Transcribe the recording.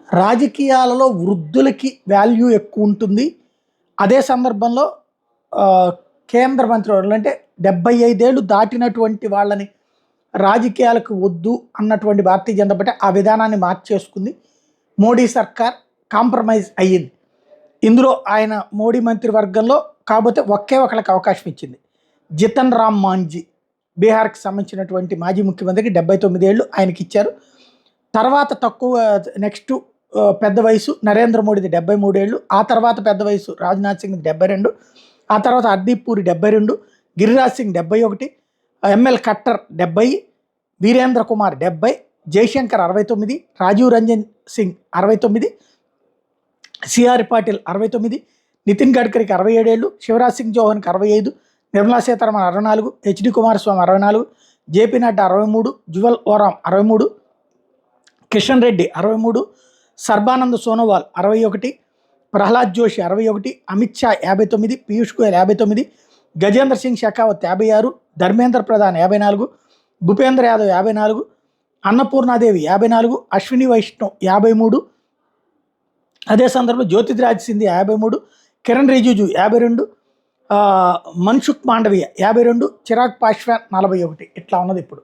రాజకీయాలలో వృద్ధులకి వాల్యూ ఎక్కువ ఉంటుంది. అదే సందర్భంలో కేంద్ర మంత్రివర్యులు అంటే 75 ఏళ్ళు దాటినటువంటి వాళ్ళని రాజకీయాలకు వద్దు అన్నటువంటి భారతీయ జనతా పార్టీ ఆ విధానాన్ని మార్చేసుకుంది. మోడీ సర్కార్ కాంప్రమైజ్ అయ్యింది. ఇందులో ఆయన మోడీ మంత్రివర్గంలో కాకపోతే ఒకే ఒకళ్ళకి అవకాశం ఇచ్చింది. జితన్ రామ్ మాంఝీ బీహార్కి సంబంధించినటువంటి మాజీ ముఖ్యమంత్రికి 79 ఏళ్ళు ఆయనకి ఇచ్చారు. తర్వాత తక్కువ నెక్స్ట్ పెద్ద వయసు నరేంద్ర మోడీది 73 ఏళ్ళు. ఆ తర్వాత పెద్ద వయసు రాజ్నాథ్ సింగ్ది 72. ఆ తర్వాత హర్దీప్ పూరి 72, గిరిరాజ్ సింగ్ 71, ఎంఎల్ ఖట్టర్ 70, వీరేంద్ర కుమార్ 70, జైశంకర్ 69, రాజీవ్ రంజన్ సింగ్ 69, సిఆర్ పాటిల్ 69, నితిన్ గడ్కరీకి 67 ఏళ్ళు, శివరాజ్ సింగ్ చౌహాన్కి 65, నిర్మలా సీతారామన్ 64, హెచ్డి కుమారస్వామి 64, జేపీ నడ్డా 63, జువల్ ఓరాం 63, కిషన్ రెడ్డి 63, సర్బానంద్ సోనోవాల్ 61, ప్రహ్లాద్ జోషి 61, అమిత్ షా 59, పీయూష్ గోయల్ 59, గజేంద్ర సింగ్ షెకావత్ 56, ధర్మేంద్ర ప్రధాన్ 54, భూపేంద్ర యాదవ్ 54, అన్నపూర్ణాదేవి 54, అశ్విని వైష్ణవ్ 53, అదే సందర్భంలో జ్యోతిరాజ్ సింధియా 53, కిరణ్ రిజిజు 52, మన్సుఖ్ మాండవీయ 52, చిరాగ్ పాస్వాన్ 41. ఇట్లా ఉన్నది ఇప్పుడు.